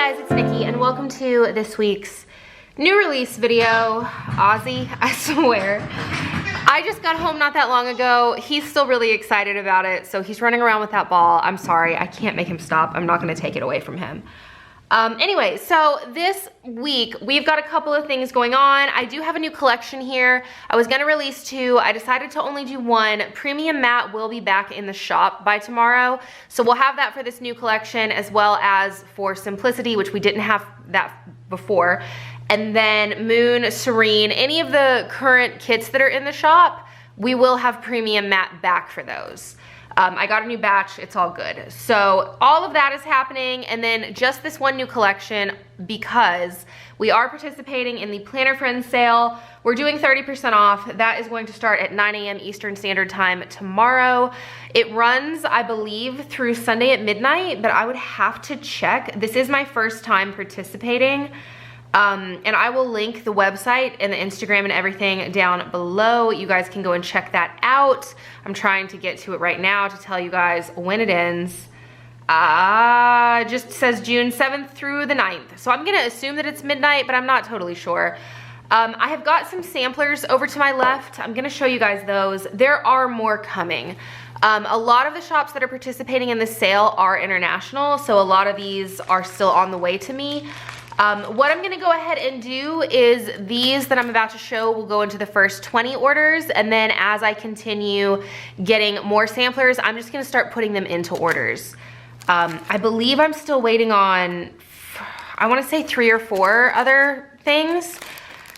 guys, it's Nikki and welcome to this week's new release video. Ozzy, I swear. I just got home not that long ago. He's still really excited about it, so he's running around with that ball. I'm sorry, I can't make him stop. I'm not gonna take it away from him. Anyway, so this week we've got a couple of things going on. I do have a new collection here. I was gonna release 2. I decided to only do 1. Premium Matte will be back in the shop by tomorrow. So we'll have that for this new collection, as well as for Simplicity, which we didn't have that before. And then Moon, Serene, any of the current kits that are in the shop, we will have Premium Matte back for those. I got a new batch, it's all good. So all of that is happening, and then just this one new collection because we are participating in the Planner Friends sale. We're doing 30% off. That is going to start at 9 a.m. Eastern Standard Time tomorrow. It runs, I believe, through Sunday at midnight, but I would have to check. This is my first time participating. And I will link the website and the Instagram and everything down below. You guys can go and check that out. I'm trying to get to it right now to tell you guys when it ends. Just says June 7th through the 9th. So I'm gonna assume that it's midnight, but I'm not totally sure. I have got some samplers over to my left. I'm gonna show you guys those. There are more coming. A lot of the shops that are participating in this sale are international, so a lot of these are still on the way to me. What I'm gonna go ahead and do is these that I'm about to show will go into the first 20 orders, and then as I continue getting more samplers, I'm just gonna start putting them into orders. I believe I'm still waiting on, I wanna say 3 or 4 other things.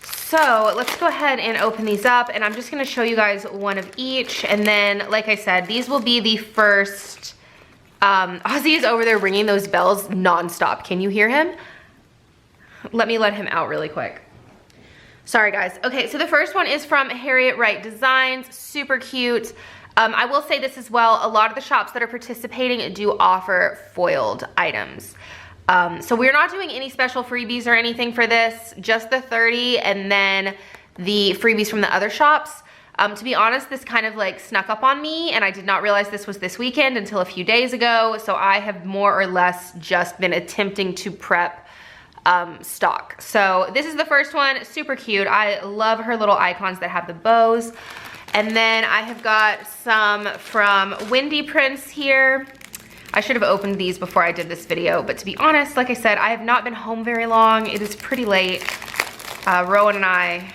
So let's go ahead and open these up, and I'm just gonna show you guys one of each, and then, like I said, these will be the first. Ozzy is over there ringing those bells nonstop. Can you hear him? Let him out really quick. Sorry guys. Okay, so the first one is from Harriet Wright Designs, super cute. I will say this as well, a lot of the shops that are participating do offer foiled items. So we're not doing any special freebies or anything for this, just the 30 and then the freebies from the other shops. To be honest, this kind of like snuck up on me, and I did not realize this was this weekend until a few days ago, so I have more or less just been attempting to prep stock. So this is the first one, super cute. I love her little icons that have the bows. And then I have got some from Wendy Prince here. I should have opened these before I did this video, but to be honest, like I said, I have not been home very long. It is pretty late. Rowan and I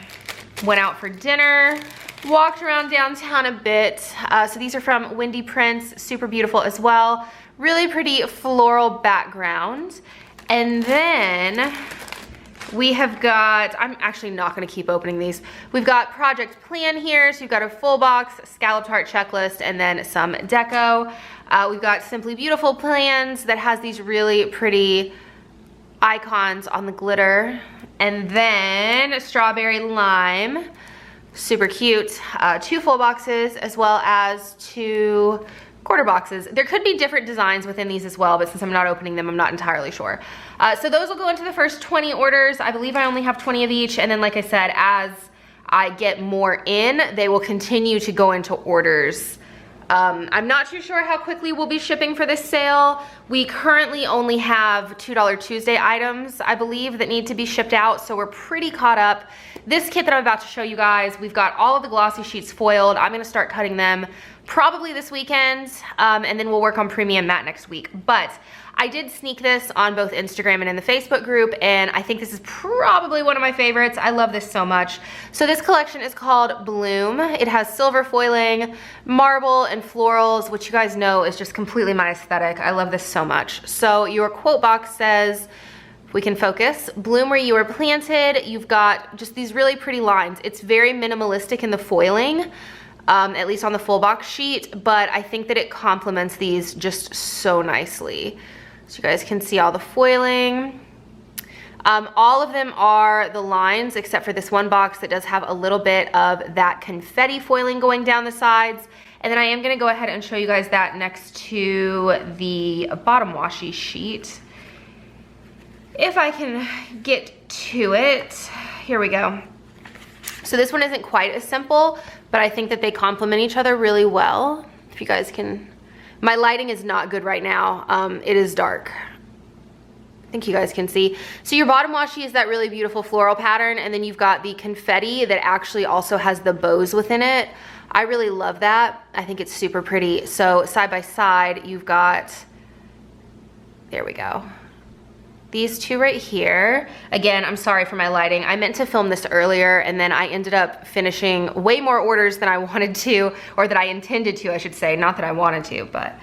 went out for dinner, walked around downtown a bit. So these are from Wendy Prince, super beautiful as well. Really pretty floral background. And then we have got, I'm actually not gonna keep opening these. We've got Project Plan here. So you've got a full box, scalloped heart checklist, and then some deco. We've got Simply Beautiful Plans that has these really pretty icons on the glitter. And then Strawberry Lime, super cute. 2 full boxes as well as 2 quarter boxes. There could be different designs within these as well, but since I'm not opening them, I'm not entirely sure. So those will go into the first 20 orders. I believe I only have 20 of each, and then like I said, as I get more in, they will continue to go into orders. I'm not too sure how quickly we'll be shipping for this sale. We currently only have $2 Tuesday items, I believe, that need to be shipped out, so we're pretty caught up. This kit that I'm about to show you guys, we've got all of the glossy sheets foiled. I'm gonna start cutting them probably this weekend, and then we'll work on Premium Matte next week. But I did sneak this on both Instagram and in the Facebook group, and I think this is probably one of my favorites. I love this so much. So this collection is called Bloom. It has silver foiling, marble, and florals, which you guys know is just completely my aesthetic. I love this so much. So your quote box says, if we can focus, bloom where you are planted. You've got just these really pretty lines. It's very minimalistic in the foiling, at least on the full box sheet, but I think that it complements these just so nicely. So you guys can see all the foiling. All of them are the lines except for this one box that does have a little bit of that confetti foiling going down the sides. And then I am gonna go ahead and show you guys that next to the bottom washi sheet. If I can get to it, here we go. So this one isn't quite as simple, but I think that they complement each other really well. If you guys can, my lighting is not good right now. It is dark. think you guys can see. So your bottom washi is that really beautiful floral pattern, and then you've got the confetti that actually also has the bows within it. I really love that. I think it's super pretty. So side by side, you've got, there we go, these two right here. Again, I'm sorry for my lighting. I meant to film this earlier, and then I ended up finishing way more orders than I wanted to, or that I intended to, I should say. Not that I wanted to, but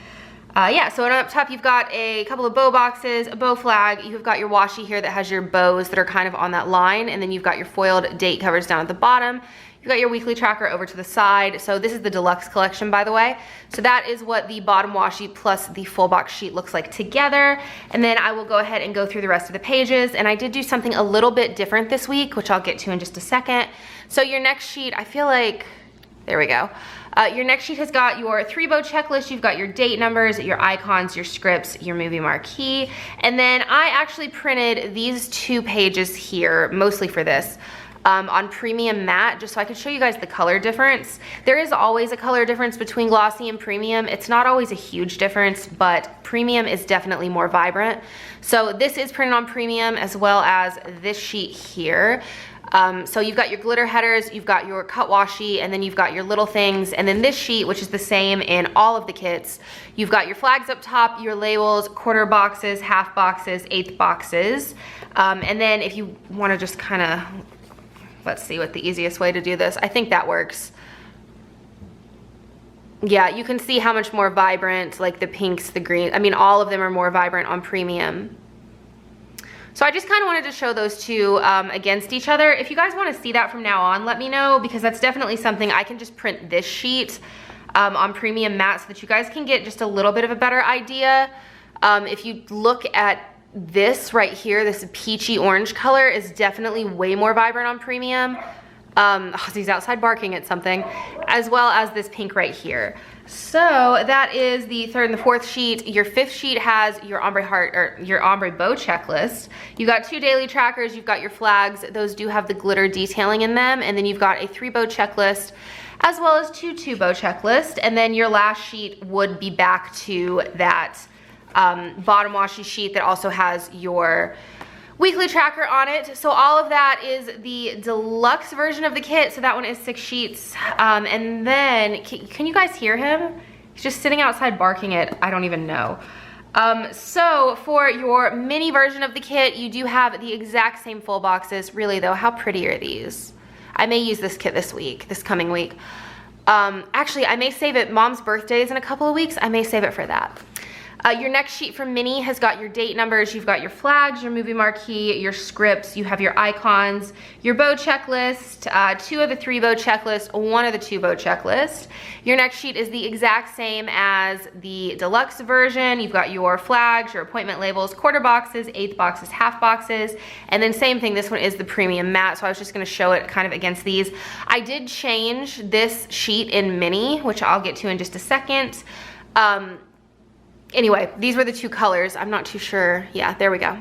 yeah. So up top, you've got a couple of bow boxes, a bow flag. You've got your washi here that has your bows that are kind of on that line, and then you've got your foiled date covers down at the bottom. You've got your weekly tracker over to the side. So this is the deluxe collection, by the way. So that is what the bottom washi plus the full box sheet looks like together. And then I will go ahead and go through the rest of the pages. And I did do something a little bit different this week, which I'll get to in just a second. So your next sheet, I feel like, there we go. Your next sheet has got your 3-bow checklist. You've got your date numbers, your icons, your scripts, your movie marquee. And then I actually printed these 2 pages here, mostly for this. On premium matte, just so I could show you guys the color difference. There is always a color difference between glossy and premium. It's not always a huge difference, but premium is definitely more vibrant. So this is printed on premium, as well as this sheet here. So you've got your glitter headers, you've got your cut washi, and then you've got your little things. And then this sheet, which is the same in all of the kits, you've got your flags up top, your labels, quarter boxes, half boxes, eighth boxes. And then if you want to just kind of, let's see what the easiest way to do this. I think that works. Yeah, you can see how much more vibrant, like the pinks, the green, I mean, all of them are more vibrant on premium. So I just kind of wanted to show those two against each other. If you guys want to see that from now on, let me know, because that's definitely something. I can just print this sheet on premium matte so that you guys can get just a little bit of a better idea. If you look at this right here, this peachy orange color is definitely way more vibrant on premium. He's outside barking at something, as well as this pink right here. So that is the 3rd and the 4th sheet. Your 5th sheet has your ombre heart, or your ombre bow checklist. You've got 2 daily trackers, you've got your flags. Those do have the glitter detailing in them. And then you've got a 3-bow checklist, as well as 2 2-bow checklist. And then your last sheet would be back to that bottom washi sheet that also has your weekly tracker on it. So all of that is the deluxe version of the kit. So that one is 6 sheets. And then, can you guys hear him? He's just sitting outside barking at, I don't even know. So for your mini version of the kit, you do have the exact same full boxes. Really though, how pretty are these? I may use this kit this coming week. Actually, I may save it. Mom's birthday is in a couple of weeks. I may save it for that. Your next sheet from Mini has got your date numbers, you've got your flags, your movie marquee, your scripts, you have your icons, your bow checklist, 2 of the 3-bow checklist, 1 of the 2-bow checklist. Your next sheet is the exact same as the deluxe version. You've got your flags, your appointment labels, quarter boxes, eighth boxes, half boxes, and then same thing, this one is the premium matte, so I was just gonna show it kind of against these. I did change this sheet in Mini, which I'll get to in just a second. Anyway, these were the 2 colors. I'm not too sure. Yeah, there we go.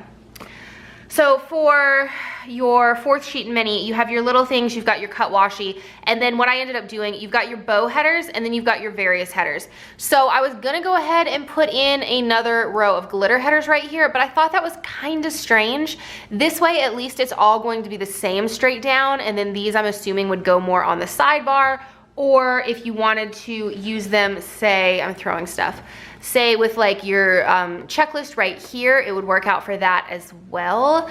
So for your 4th sheet in Mini, you have your little things, you've got your cut washi, and then what I ended up doing, you've got your bow headers, and then you've got your various headers. So I was gonna go ahead and put in another row of glitter headers right here, but I thought that was kind of strange. This way, at least it's all going to be the same straight down, and then these, I'm assuming, would go more on the sidebar, or if you wanted to use them, say, I'm throwing stuff, say with like your checklist right here, it would work out for that as well.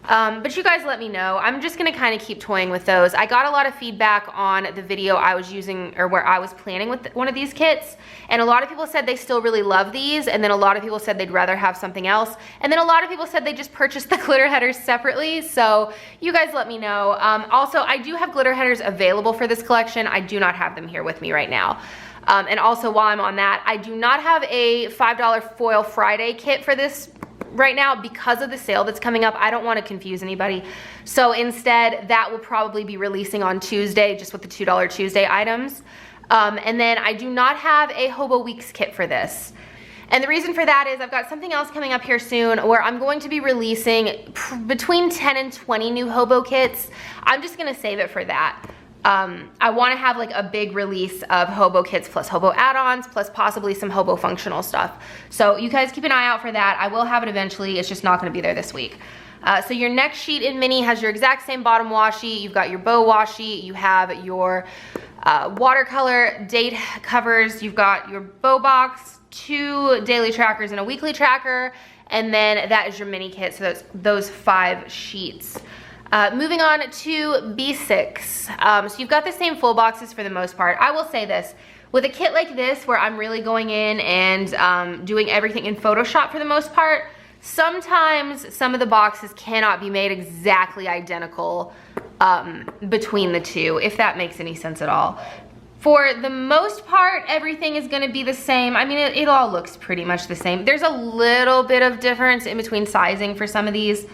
But you guys let me know. I'm just gonna kind of keep toying with those. I got a lot of feedback on the video I was using, or where I was planning with one of these kits, and a lot of people said they still really love these, and then a lot of people said they'd rather have something else, and then a lot of people said they just purchased the glitter headers separately, so you guys let me know. Also, I do have glitter headers available for this collection. I do not have them here with me right now. And also, while I'm on that, I do not have a $5 Foil Friday kit for this right now because of the sale that's coming up. I don't want to confuse anybody. So instead, that will probably be releasing on Tuesday, just with the $2 Tuesday items. And then I do not have a Hobo Weeks kit for this. And the reason for that is I've got something else coming up here soon where I'm going to be releasing between 10 and 20 new Hobo kits. I'm just gonna save it for that. I want to have like a big release of hobo kits plus hobo add-ons plus possibly some hobo functional stuff. So you guys keep an eye out for that. I will have it eventually. It's just not going to be there this week. So your next sheet in mini has your exact same bottom washi. You've got your bow washi. You have your watercolor date covers. You've got your bow box, 2 daily trackers and a weekly tracker. And then that is your mini kit. So that's those 5 sheets. Moving on to B6. So you've got the same full boxes for the most part. I will say this, with a kit like this where I'm really going in and doing everything in Photoshop for the most part, sometimes some of the boxes cannot be made exactly identical between the two, if that makes any sense at all. For the most part, everything is gonna be the same. I mean, it all looks pretty much the same. There's a little bit of difference in between sizing for some of these,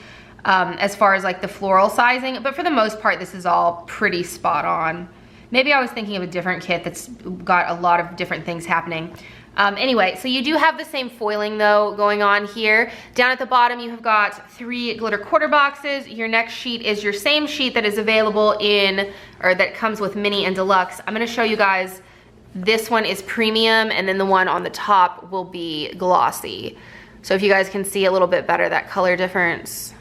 as far as like the floral sizing, but for the most part, this is all pretty spot on. Maybe I was thinking of a different kit that's got a lot of different things happening. Anyway, so you do have the same foiling though going on here. Down at the bottom, you have got 3 glitter quarter boxes. Your next sheet is your same sheet that is available in, or that comes with mini and deluxe. I'm gonna show you guys, this one is premium and then the one on the top will be glossy. So if you guys can see a little bit better that color difference.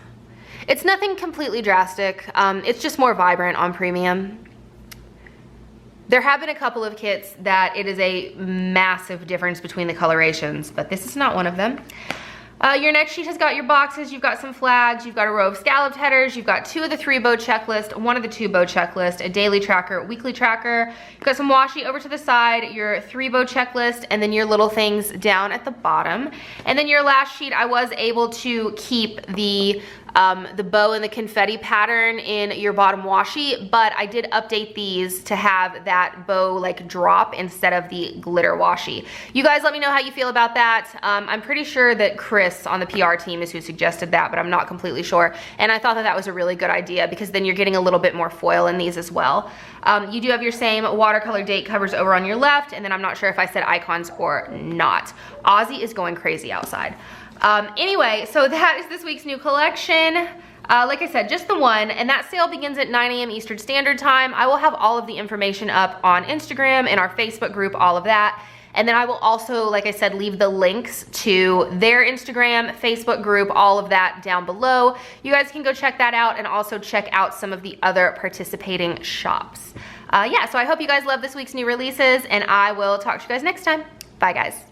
It's nothing completely drastic. It's just more vibrant on premium. There have been a couple of kits that it is a massive difference between the colorations, but this is not one of them. Your next sheet has got your boxes, you've got some flags, you've got a row of scalloped headers, you've got 2 of the 3 bow checklist, 1 of the 2 bow checklist, a daily tracker, weekly tracker, you've got some washi over to the side, your 3 bow checklist, and then your little things down at the bottom. And then your last sheet, I was able to keep the bow and the confetti pattern in your bottom washi, but I did update these to have that bow like drop instead of the glitter washi. You guys let me know how you feel about that. I'm pretty sure that Chris on the PR team is who suggested that, but I'm not completely sure. And I thought that that was a really good idea because then you're getting a little bit more foil in these as well. You do have your same watercolor date covers over on your left, and then I'm not sure if I said icons or not. Ozzy is going crazy outside. Anyway, so that is this week's new collection. Like I said, just the one, and that sale begins at 9 a.m. Eastern Standard Time. I will have all of the information up on Instagram and our Facebook group, all of that. And then I will also, like I said, leave the links to their Instagram, Facebook group, all of that down below. You guys can go check that out and also check out some of the other participating shops. Yeah, so I hope you guys love this week's new releases, and I will talk to you guys next time. Bye, guys.